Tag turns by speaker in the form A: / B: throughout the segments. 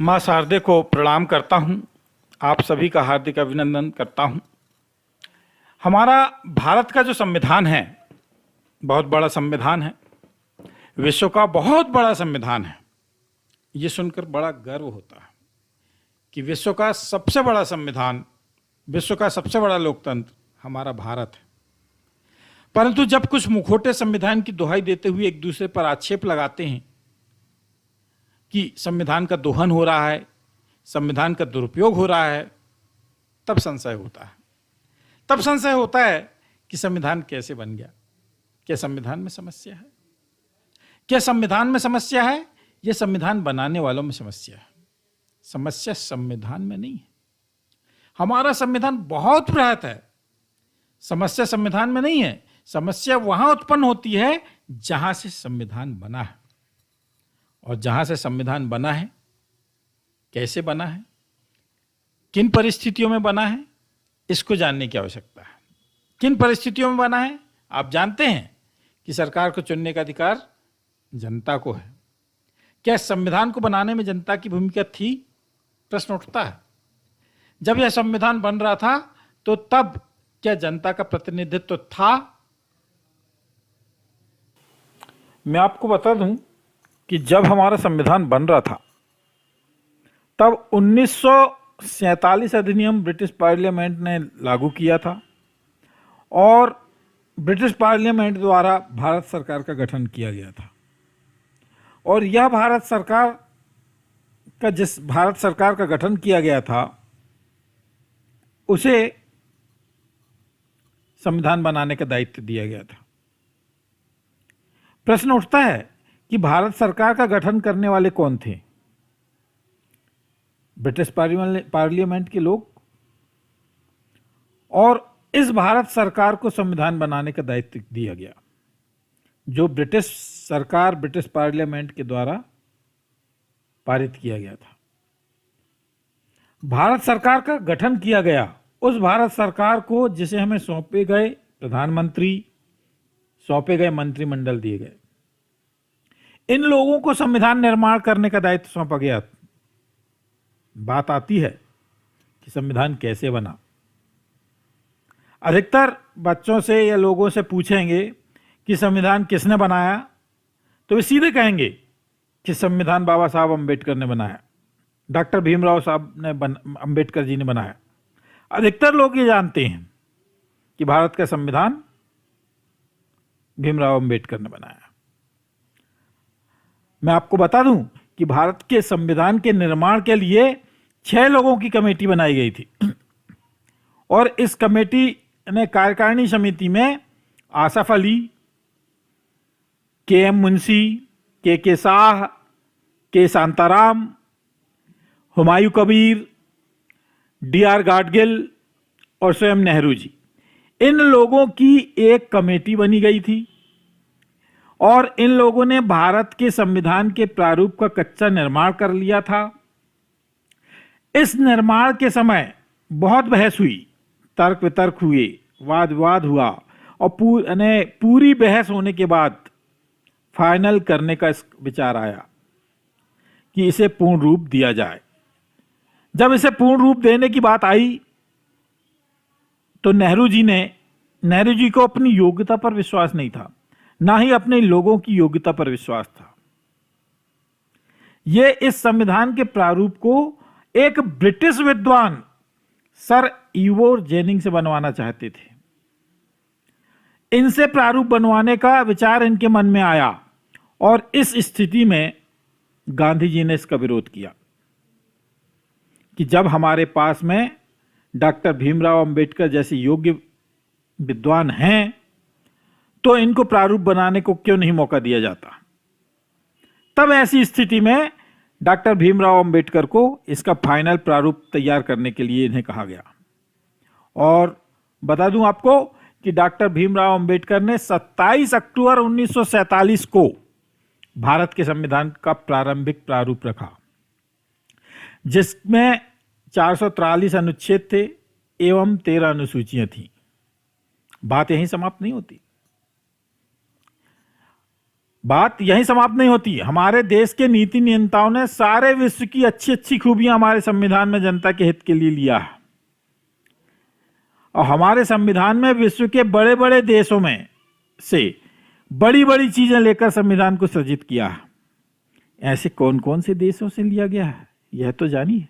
A: माँ शारदे को प्रणाम करता हूँ। आप सभी का हार्दिक अभिनंदन करता हूँ। हमारा भारत का जो संविधान है, बहुत बड़ा संविधान है, विश्व का बहुत बड़ा संविधान है। ये सुनकर बड़ा गर्व होता है कि विश्व का सबसे बड़ा संविधान, विश्व का सबसे बड़ा लोकतंत्र हमारा भारत है। परंतु जब कुछ मुखोटे संविधान की दुहाई देते हुए एक दूसरे पर आक्षेप लगाते हैं कि संविधान का दोहन हो रहा है, संविधान का दुरुपयोग हो रहा है, तब संशय होता है। तब संशय होता है कि संविधान कैसे बन गया। क्या संविधान में समस्या है? क्या संविधान में समस्या है? यह संविधान बनाने वालों में समस्या है। समस्या संविधान में नहीं है। हमारा संविधान बहुत बृहत है। समस्या संविधान में नहीं है। समस्या वहां उत्पन्न होती है जहां से संविधान बना है। और जहां से संविधान बना है, कैसे बना है, किन परिस्थितियों में बना है, इसको जानने की आवश्यकता है। किन परिस्थितियों में बना है? आप जानते हैं कि सरकार को चुनने का अधिकार जनता को है। क्या संविधान को बनाने में जनता की भूमिका थी? प्रश्न उठता है। जब यह संविधान बन रहा था तो तब क्या जनता का प्रतिनिधित्व था? मैं आपको बता दूं कि जब हमारा संविधान बन रहा था तब 1947 अधिनियम ब्रिटिश पार्लियामेंट ने लागू किया था और ब्रिटिश पार्लियामेंट द्वारा भारत सरकार का गठन किया गया था। और यह भारत सरकार का गठन किया गया था, उसे संविधान बनाने का दायित्व दिया गया था। प्रश्न उठता है कि भारत सरकार का गठन करने वाले कौन थे? ब्रिटिश पार्लियामेंट के लोग। और इस भारत सरकार को संविधान बनाने का दायित्व दिया गया, जो ब्रिटिश सरकार, ब्रिटिश पार्लियामेंट के द्वारा पारित किया गया था। भारत सरकार का गठन किया गया। उस भारत सरकार को जिसे हमें सौंपे गए प्रधानमंत्री, सौंपे गए मंत्रिमंडल दिए गए, इन लोगों को संविधान निर्माण करने का दायित्व सौंपा गया। बात आती है कि संविधान कैसे बना। अधिकतर बच्चों से या लोगों से पूछेंगे कि संविधान किसने बनाया, तो वे सीधे कहेंगे कि संविधान बाबा साहब अम्बेडकर ने बनाया, डॉक्टर भीमराव साहब ने अम्बेडकर जी ने बनाया। अधिकतर लोग ये जानते हैं कि भारत का संविधान भीमराव अम्बेडकर ने बनाया। मैं आपको बता दूं कि भारत के संविधान के निर्माण के लिए 6 लोगों की कमेटी बनाई गई थी। और इस कमेटी ने कार्यकारिणी समिति में आसफ अली, के एम मुंशी, के शाह, के शांताराम, हुमायूं कबीर, डी.आर. गाडगिल और स्वयं नेहरू जी, इन लोगों की एक कमेटी बनी गई थी। और इन लोगों ने भारत के संविधान के प्रारूप का कच्चा निर्माण कर लिया था। इस निर्माण के समय बहुत बहस हुई, तर्क वितर्क हुए, वाद विवाद हुआ और पूरी बहस होने के बाद फाइनल करने का विचार आया कि इसे पूर्ण रूप दिया जाए। जब इसे पूर्ण रूप देने की बात आई तो नेहरू जी को अपनी योग्यता पर विश्वास नहीं था, ना ही अपने लोगों की योग्यता पर विश्वास था। ये इस संविधान के प्रारूप को एक ब्रिटिश विद्वान सर इवोर जेनिंग से बनवाना चाहते थे। इनसे प्रारूप बनवाने का विचार इनके मन में आया और इस स्थिति में गांधी जी ने इसका विरोध किया कि जब हमारे पास में डॉक्टर भीमराव अंबेडकर जैसे योग्य विद्वान हैं तो इनको प्रारूप बनाने को क्यों नहीं मौका दिया जाता। तब ऐसी स्थिति में डॉक्टर भीमराव अंबेडकर को इसका फाइनल प्रारूप तैयार करने के लिए इन्हें कहा गया। और बता दूं आपको कि डॉक्टर भीमराव अंबेडकर ने 27 अक्टूबर 1947 को भारत के संविधान का प्रारंभिक प्रारूप रखा, जिसमें 443 अनुच्छेद थे एवं 13 अनुसूचियां थीं। बात यहीं समाप्त नहीं होती। बात यहीं समाप्त नहीं होती। हमारे देश के नीति नियंताओं ने सारे विश्व की अच्छी अच्छी खूबियां हमारे संविधान में जनता के हित के लिए लिया है, और हमारे संविधान में विश्व के बड़े बड़े देशों में से बड़ी बड़ी चीजें लेकर संविधान को सृजित किया है। ऐसे कौन कौन से देशों से लिया गया है यह तो जानिए।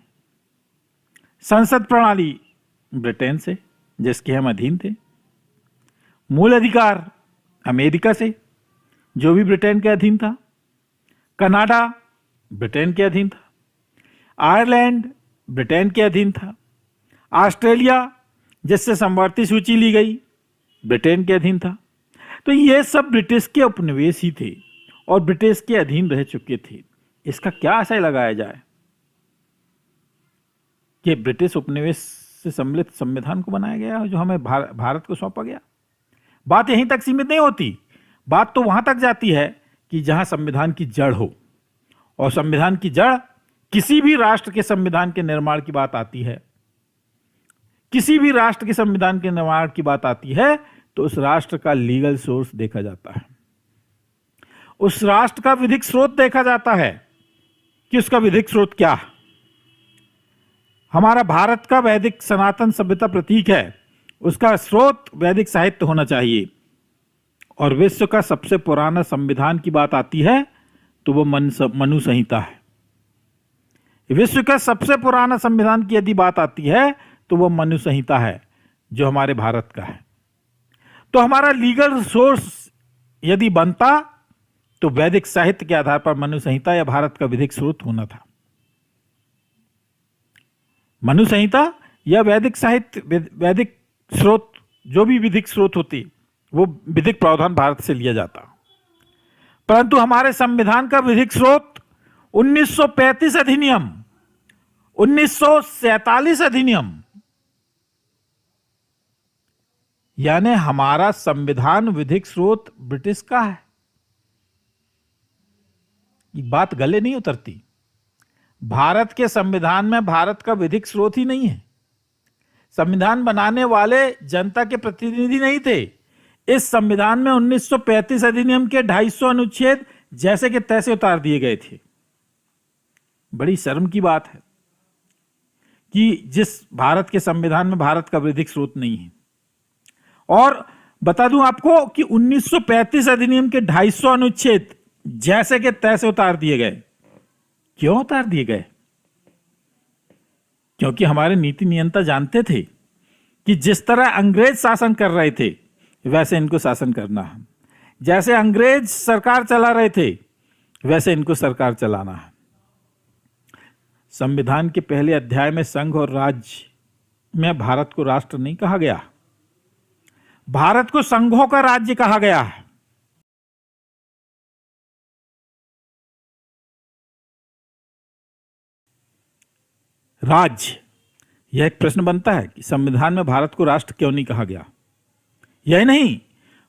A: संसद प्रणाली ब्रिटेन से, जिसके हम अधीन थे। मूल अधिकार अमेरिका से, जो भी ब्रिटेन के अधीन था। कनाडा ब्रिटेन के अधीन था। आयरलैंड ब्रिटेन के अधीन था। ऑस्ट्रेलिया, जिससे समवर्ती सूची ली गई, ब्रिटेन के अधीन था। तो ये सब ब्रिटिश के उपनिवेश ही थे और ब्रिटिश के अधीन रह चुके थे। इसका क्या आशय लगाया जाए कि ब्रिटिश उपनिवेश से सम्मिलित संविधान को बनाया गया जो हमें भारत को सौंपा गया। बात यहीं तक सीमित नहीं होती, बात तो वहां तक जाती है कि जहां संविधान की जड़ हो, और संविधान की जड़ किसी भी राष्ट्र के संविधान के निर्माण की बात आती है, किसी भी राष्ट्र के संविधान के निर्माण की बात आती है तो उस राष्ट्र का लीगल सोर्स देखा जाता है, उस राष्ट्र का विधिक स्रोत देखा जाता है कि उसका विधिक स्रोत क्या है। हमारा भारत का वैदिक सनातन सभ्यता प्रतीक है, उसका स्रोत वैदिक साहित्य होना चाहिए। और विश्व का सबसे पुराना संविधान की बात आती है तो वो मनु संहिता है। विश्व का सबसे पुराना संविधान की यदि बात आती है तो वो मनु संहिता है जो हमारे भारत का है। तो हमारा लीगल सोर्स यदि बनता तो वैदिक साहित्य के आधार पर मनु संहिता या भारत का विधिक स्रोत होना था। मनु संहिता या वैदिक साहित्य, वैदिक स्रोत, जो भी विधिक स्रोत होती वो विधिक प्रावधान भारत से लिया जाता। परंतु हमारे संविधान का विधिक स्रोत 1935 अधिनियम, 1947 अधिनियम, यानी हमारा संविधान विधिक स्रोत ब्रिटिश का है। ये बात गले नहीं उतरती। भारत के संविधान में भारत का विधिक स्रोत ही नहीं है। संविधान बनाने वाले जनता के प्रतिनिधि नहीं थे। इस संविधान में 1935 अधिनियम के 250 अनुच्छेद जैसे के तैसे उतार दिए गए थे। बड़ी शर्म की बात है कि जिस भारत के संविधान में भारत का विधिक स्रोत नहीं है। और बता दूं आपको कि 1935 अधिनियम के 250 अनुच्छेद जैसे के तैसे उतार दिए गए। क्यों उतार दिए गए? क्योंकि हमारे नीति नियंता जानते थे कि जिस तरह अंग्रेज शासन कर रहे थे वैसे इनको शासन करना है, जैसे अंग्रेज सरकार चला रहे थे वैसे इनको सरकार चलाना है। संविधान के पहले अध्याय में संघ और राज्य में भारत को राष्ट्र नहीं कहा गया, भारत को संघों का राज्य कहा गया है। राज्य, यह एक प्रश्न बनता है कि संविधान में भारत को राष्ट्र क्यों नहीं कहा गया। यही नहीं,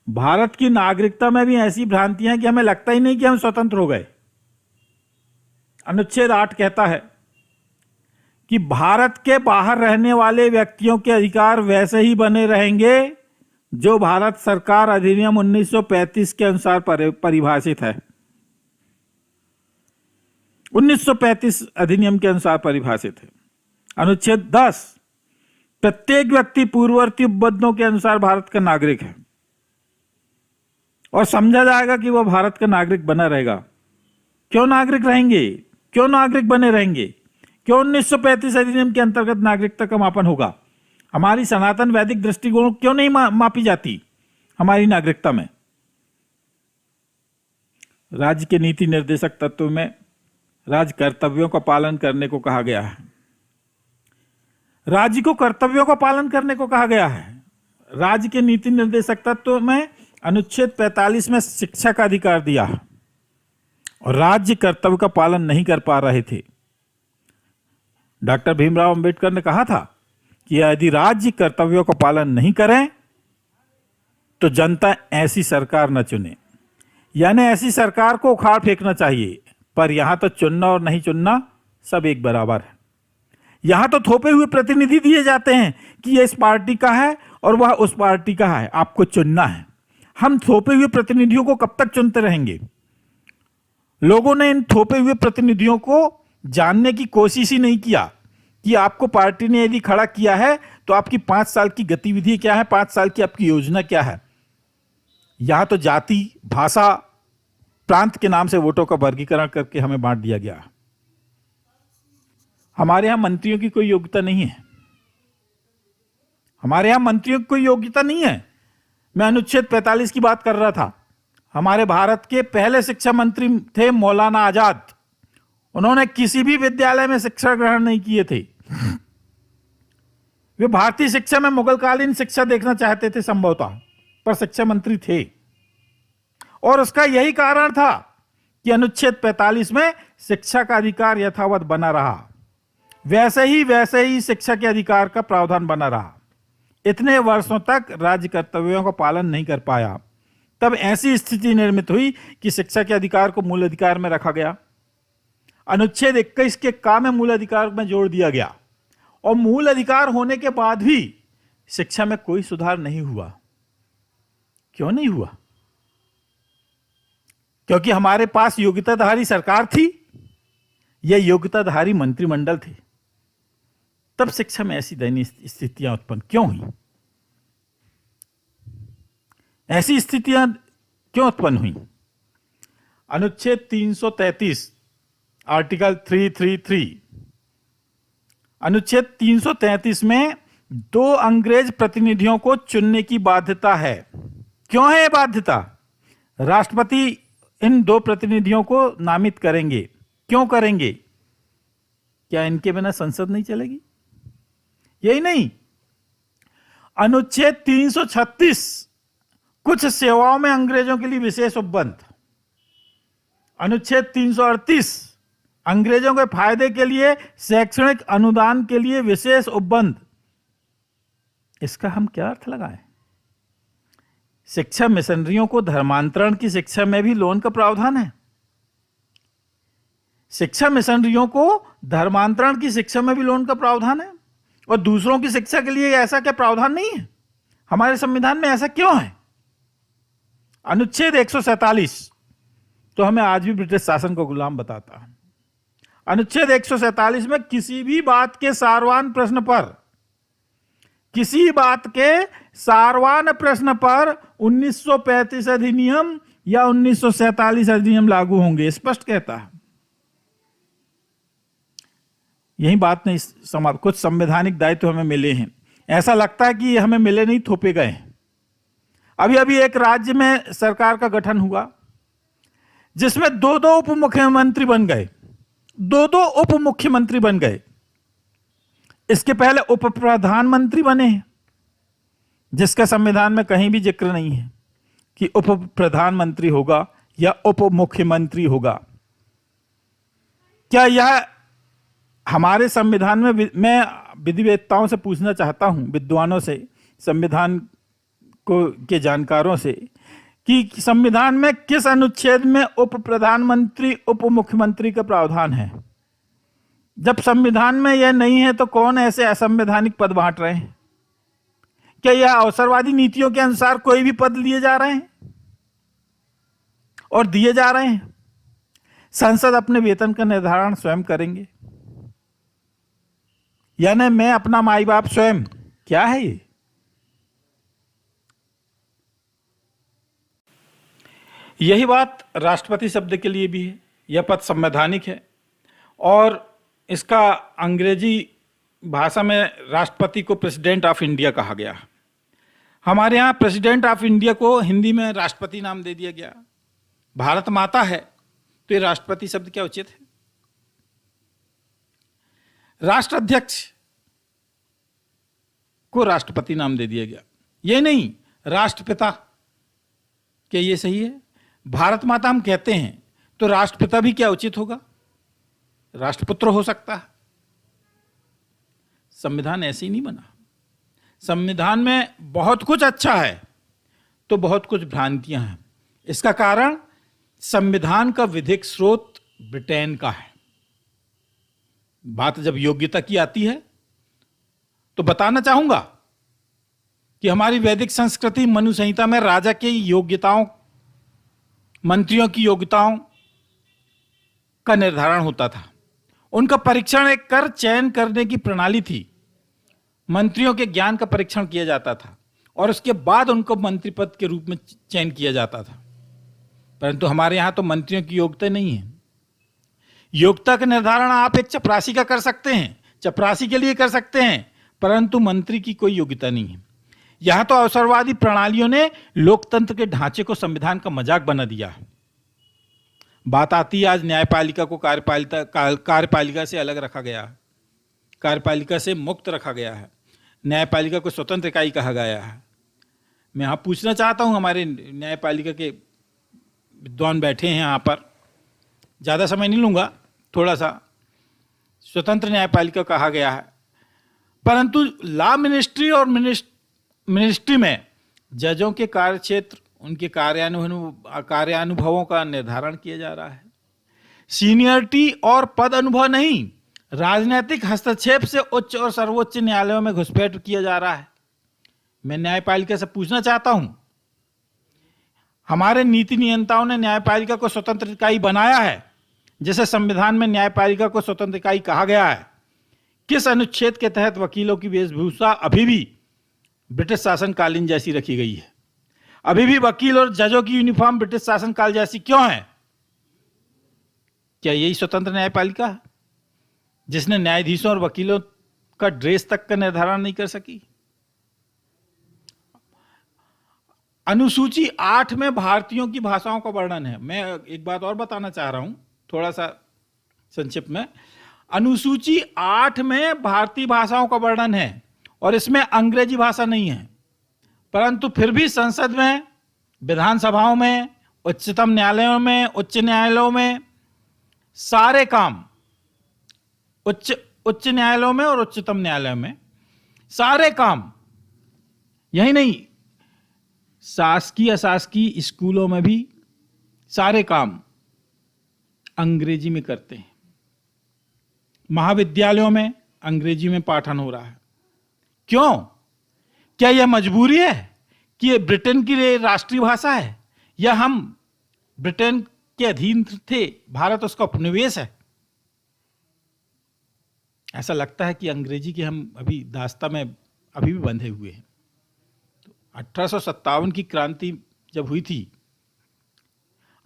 A: भारत की नागरिकता में भी ऐसी भ्रांतियां कि हमें लगता ही नहीं कि हम स्वतंत्र हो गए। अनुच्छेद 8 कहता है कि भारत के बाहर रहने वाले व्यक्तियों के अधिकार वैसे ही बने रहेंगे जो भारत सरकार अधिनियम 1935 के अनुसार परिभाषित है। 1935 अधिनियम के अनुसार परिभाषित है। अनुच्छेद 10, प्रत्येक व्यक्ति पूर्ववर्ती उपबंधों के अनुसार भारत का नागरिक है और समझा जाएगा कि वह भारत का नागरिक बना रहेगा। क्यों नागरिक रहेंगे? क्यों नागरिक बने रहेंगे? क्यों 1935 अधिनियम के अंतर्गत नागरिकता का मापन होगा? हमारी सनातन वैदिक दृष्टिकोण क्यों नहीं मापी जाती हमारी नागरिकता में? राज्य के नीति निर्देशक तत्व में राज्य कर्तव्यों का पालन करने को कहा गया है। राज्य को कर्तव्यों का पालन करने को कहा गया है। राज्य के नीति निर्देशक तत्व में अनुच्छेद 45 में शिक्षा का अधिकार दिया है और राज्य कर्तव्य का पालन नहीं कर पा रहे थे। डॉक्टर भीमराव अंबेडकर ने कहा था कि यदि राज्य कर्तव्यों का पालन नहीं करें तो जनता ऐसी सरकार न चुने, यानी ऐसी सरकार को उखाड़ फेंकना चाहिए। पर यहां तो चुनना और नहीं चुनना सब एक बराबर है। यहां तो थोपे हुए प्रतिनिधि दिए जाते हैं कि ये इस पार्टी का है और वह उस पार्टी का है, आपको चुनना है। हम थोपे हुए प्रतिनिधियों को कब तक चुनते रहेंगे? लोगों ने इन थोपे हुए प्रतिनिधियों को जानने की कोशिश ही नहीं किया कि आपको पार्टी ने यदि खड़ा किया है तो आपकी 5 साल की गतिविधि क्या है, 5 साल की आपकी योजना क्या है। यहां तो जाति, भाषा, प्रांत के नाम से वोटों का वर्गीकरण करके हमें बांट दिया गया। हमारे यहां मंत्रियों की कोई योग्यता नहीं है। हमारे यहां मंत्रियों की कोई योग्यता नहीं है। मैं अनुच्छेद 45 की बात कर रहा था। हमारे भारत के पहले शिक्षा मंत्री थे मौलाना आजाद। उन्होंने किसी भी विद्यालय में शिक्षा ग्रहण नहीं किए थे। वे भारतीय शिक्षा में मुगलकालीन शिक्षा देखना चाहते थे संभवतः, पर शिक्षा मंत्री थे। और उसका यही कारण था कि अनुच्छेद 45 में शिक्षा का अधिकार यथावत बना रहा, वैसे ही शिक्षा के अधिकार का प्रावधान बना रहा। इतने वर्षों तक राज्य कर्तव्यों का पालन नहीं कर पाया। तब ऐसी स्थिति निर्मित हुई कि शिक्षा के अधिकार को मूल अधिकार में रखा गया। अनुच्छेद 21 के का में मूल अधिकार में जोड़ दिया गया और मूल अधिकार होने के बाद भी शिक्षा में कोई सुधार नहीं हुआ। क्यों नहीं हुआ? क्योंकि हमारे पास योग्यताधारी सरकार थी या योग्यताधारी मंत्रिमंडल थे। तब शिक्षा में ऐसी दयनीय स्थितियां उत्पन्न क्यों हुई? ऐसी स्थितियां क्यों उत्पन्न हुई? अनुच्छेद 333 आर्टिकल 333, अनुच्छेद 333 में 2 अंग्रेज प्रतिनिधियों को चुनने की बाध्यता है। क्यों है यह बाध्यता? राष्ट्रपति इन 2 प्रतिनिधियों को नामित करेंगे। क्यों करेंगे? क्या इनके बिना संसद नहीं चलेगी? यही नहीं, अनुच्छेद 336 कुछ सेवाओं में अंग्रेजों के लिए विशेष उपबंध, अनुच्छेद 338 अंग्रेजों के फायदे के लिए शैक्षणिक अनुदान के लिए विशेष उपबंध। इसका हम क्या अर्थ लगाएं? शिक्षा मिशनरियों को धर्मांतरण की शिक्षा में भी लोन का प्रावधान है। शिक्षा मिशनरियों को धर्मांतरण की शिक्षा में भी लोन का प्रावधान है और दूसरों की शिक्षा के लिए ऐसा क्या प्रावधान नहीं है? हमारे संविधान में ऐसा क्यों है? अनुच्छेद 147 तो हमें आज भी ब्रिटिश शासन को गुलाम बताता है। अनुच्छेद 147 में किसी भी बात के सारवान प्रश्न पर 1935 अधिनियम या 1947 अधिनियम लागू होंगे, स्पष्ट कहता है। यही बात नहीं समाप्त। कुछ संवैधानिक दायित्व हमें मिले हैं, ऐसा लगता है कि हमें मिले नहीं, थोपे गए हैं। अभी एक राज्य में सरकार का गठन हुआ जिसमें 2 उप मुख्यमंत्री बन गए, 2 उप मुख्यमंत्री बन गए। इसके पहले उप प्रधानमंत्री बने हैं, जिसका संविधान में कहीं भी जिक्र नहीं है कि उप प्रधानमंत्री होगा या उप मुख्यमंत्री होगा। क्या यह हमारे संविधान में? मैं विधिवेत्ताओं से पूछना चाहता हूं, विद्वानों से, संविधान को के जानकारों से, कि संविधान में किस अनुच्छेद में उप प्रधानमंत्री उप मुख्यमंत्री का प्रावधान है? जब संविधान में यह नहीं है तो कौन ऐसे असंवैधानिक पद बांट रहे हैं? क्या यह अवसरवादी नीतियों के अनुसार कोई भी पद लिए जा रहे हैं और दिए जा रहे हैं? संसद अपने वेतन का निर्धारण स्वयं करेंगे, यानी मैं अपना माई बाप स्वयं। क्या है ये? यही बात राष्ट्रपति शब्द के लिए भी है। यह पद संवैधानिक है और इसका अंग्रेजी भाषा में राष्ट्रपति को प्रेसिडेंट ऑफ इंडिया कहा गया। हमारे यहाँ प्रेसिडेंट ऑफ इंडिया को हिंदी में राष्ट्रपति नाम दे दिया गया। भारत माता है तो ये राष्ट्रपति शब्द क्या उचित है? राष्ट्राध्यक्ष को राष्ट्रपति नाम दे दिया गया। ये नहीं राष्ट्रपिता, क्या ये सही है? भारत माता हम कहते हैं तो राष्ट्रपिता भी क्या उचित होगा? राष्ट्रपुत्र हो सकता है। संविधान ऐसे ही नहीं बना। संविधान में बहुत कुछ अच्छा है तो बहुत कुछ भ्रांतियां हैं। इसका कारण संविधान का विधिक स्रोत ब्रिटेन का है। बात जब योग्यता की आती है तो बताना चाहूंगा कि हमारी वैदिक संस्कृति मनु संहिता में राजा की योग्यताओं, मंत्रियों की योग्यताओं का निर्धारण होता था। उनका परीक्षण एक कर चयन करने की प्रणाली थी। मंत्रियों के ज्ञान का परीक्षण किया जाता था और उसके बाद उनको मंत्री पद के रूप में चयन किया जाता था। परंतु हमारे यहां तो मंत्रियों की योग्यता नहीं है। योग्यता का निर्धारण आप एक चपरासी का कर सकते हैं, चपरासी के लिए कर सकते हैं, परंतु मंत्री की कोई योग्यता नहीं है। यहां तो अवसरवादी प्रणालियों ने लोकतंत्र के ढांचे को संविधान का मजाक बना दिया। बात आती है आज न्यायपालिका को कार्यपालिका से अलग रखा गया है, कार्यपालिका से मुक्त रखा गया है, न्यायपालिका को स्वतंत्र इकाई कहा गया है। मैं यहाँ पूछना चाहता हूँ, हमारे न्यायपालिका के विद्वान बैठे हैं यहाँ पर, ज़्यादा समय नहीं लूँगा, थोड़ा सा स्वतंत्र न्यायपालिका कहा गया है, परंतु लॉ मिनिस्ट्री और मिनिस्ट्री में जजों के कार्यक्षेत्र, उनके कार्यानुभवों का निर्धारण किया जा रहा है। सीनियरिटी और पद अनुभव नहीं, राजनीतिक हस्तक्षेप से उच्च और सर्वोच्च न्यायालयों में घुसपैठ किया जा रहा है। मैं न्यायपालिका से पूछना चाहता हूं, हमारे नीति नियंताओं ने न्यायपालिका को स्वतंत्र इकाई बनाया है, जैसे संविधान में न्यायपालिका को स्वतंत्र इकाई कहा गया है। किस अनुच्छेद के तहत वकीलों की वेशभूषा अभी भी ब्रिटिश शासनकालीन जैसी रखी गई है? अभी भी वकील और जजों की यूनिफॉर्म ब्रिटिश शासनकाल जैसी क्यों है? क्या यही स्वतंत्र न्यायपालिका है जिसने न्यायाधीशों और वकीलों का ड्रेस तक का निर्धारण नहीं कर सकी? अनुसूची 8 में भारतीयों की भाषाओं का वर्णन है। मैं एक बात और बताना चाह रहा हूं, थोड़ा सा संक्षिप्त में। अनुसूची 8 में भारतीय भाषाओं का वर्णन है और इसमें अंग्रेजी भाषा नहीं है, परंतु फिर भी संसद में, विधानसभाओं में, उच्चतम न्यायालयों में, उच्च न्यायालयों में सारे काम, उच्च न्यायालयों में और उच्चतम न्यायालयों में सारे काम, यही नहीं, शासकीय अशासकीय स्कूलों में भी सारे काम अंग्रेजी में करते हैं। महाविद्यालयों में अंग्रेजी में पाठन हो रहा है। क्यों? क्या यह मजबूरी है कि यह ब्रिटेन की राष्ट्रीय भाषा है, या हम ब्रिटेन के अधीन थे, भारत उसका उपनिवेश है? ऐसा लगता है कि अंग्रेजी के हम अभी दास्ता में अभी भी बंधे हुए हैं। 1857 की क्रांति जब हुई थी,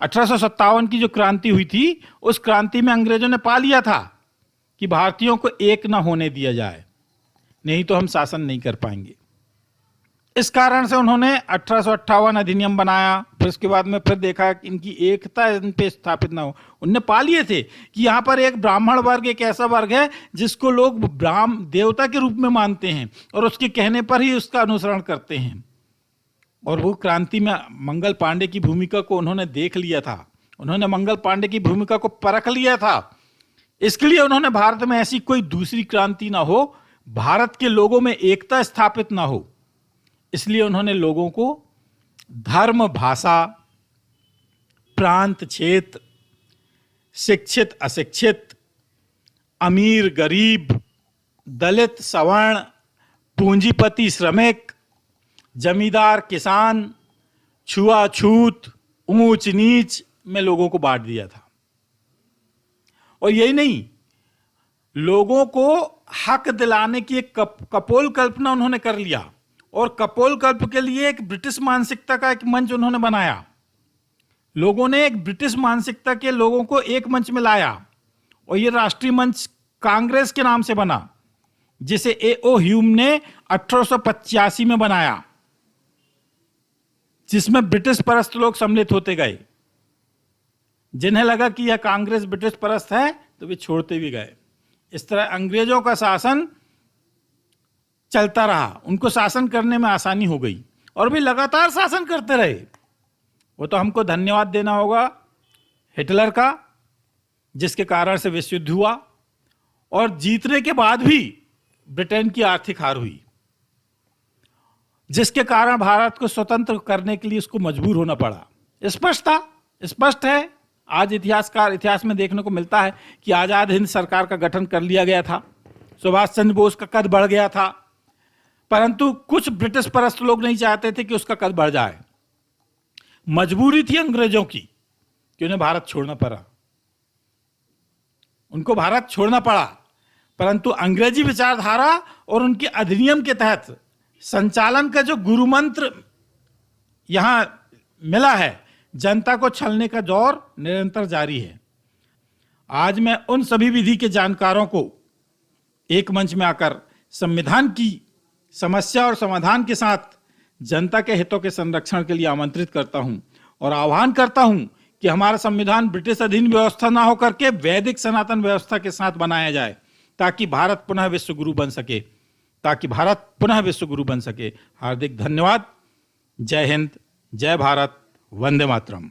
A: 1857 की जो क्रांति हुई थी, उस क्रांति में अंग्रेजों ने पा लिया था कि भारतीयों को एक ना होने दिया जाए, नहीं तो हम शासन नहीं कर पाएंगे। इस कारण से उन्होंने 1858 अधिनियम बनाया। फिर उसके बाद में फिर देखा कि इनकी एकता इन पे स्थापित ना हो। उनने पा लिए थे कि यहाँ पर एक ब्राह्मण वर्ग एक ऐसा वर्ग है जिसको लोग ब्राह्मण देवता के रूप में मानते हैं और उसके कहने पर ही उसका अनुसरण करते हैं। और वो क्रांति में मंगल पांडे की भूमिका को उन्होंने देख लिया था, उन्होंने मंगल पांडे की भूमिका को परख लिया था। इसके लिए उन्होंने भारत में ऐसी कोई दूसरी क्रांति ना हो, भारत के लोगों में एकता स्थापित ना हो, इसलिए उन्होंने लोगों को धर्म, भाषा, प्रांत, क्षेत्र, शिक्षित, अशिक्षित, अमीर, गरीब, दलित, सवर्ण, पूंजीपति, श्रमिक, जमींदार, किसान, छुआछूत, ऊंच नीच में लोगों को बांट दिया था। और यही नहीं, लोगों को हक दिलाने की एक कपोल कल्पना उन्होंने कर लिया, और कपोल कल्प के लिए एक ब्रिटिश मानसिकता का एक मंच उन्होंने बनाया। लोगों ने एक ब्रिटिश मानसिकता के लोगों को एक मंच में लाया, और यह राष्ट्रीय मंच कांग्रेस के नाम से बना, जिसे ए.ओ. ह्यूम ने 1885 में बनाया, जिसमें ब्रिटिश परस्त लोग सम्मिलित होते गए। जिन्हें लगा कि यह कांग्रेस ब्रिटिश परस्त है तो वे छोड़ते भी गए। इस तरह अंग्रेजों का शासन चलता रहा, उनको शासन करने में आसानी हो गई और वे लगातार शासन करते रहे। वो तो हमको धन्यवाद देना होगा हिटलर का, जिसके कारण से विश्व युद्ध हुआ और जीतने के बाद भी ब्रिटेन की आर्थिक हार हुई, जिसके कारण भारत को स्वतंत्र करने के लिए उसको मजबूर होना पड़ा। स्पष्ट है, आज इतिहास में देखने को मिलता है कि आजाद हिंद सरकार का गठन कर लिया गया था, सुभाष चंद्र बोस का कद बढ़ गया था, परंतु कुछ ब्रिटिश परस्त लोग नहीं चाहते थे कि उसका कद बढ़ जाए। मजबूरी थी अंग्रेजों की कि उन्हें भारत छोड़ना पड़ा। उनको भारत छोड़ना पड़ा, परंतु अंग्रेजी विचारधारा और उनके अधिनियम के तहत संचालन का जो गुरु मंत्र यहां मिला है, जनता को छलने का दौर निरंतर जारी है। आज मैं उन सभी विधि के जानकारों को एक मंच में आकर संविधान की समस्या और समाधान के साथ जनता के हितों के संरक्षण के लिए आमंत्रित करता हूं और आह्वान करता हूं कि हमारा संविधान ब्रिटिश अधीन व्यवस्था ना होकर के वैदिक सनातन व्यवस्था के साथ बनाया जाए, ताकि भारत पुनः विश्व गुरु बन सके। हार्दिक धन्यवाद। जय हिंद, जय भारत, वंदे मातरम।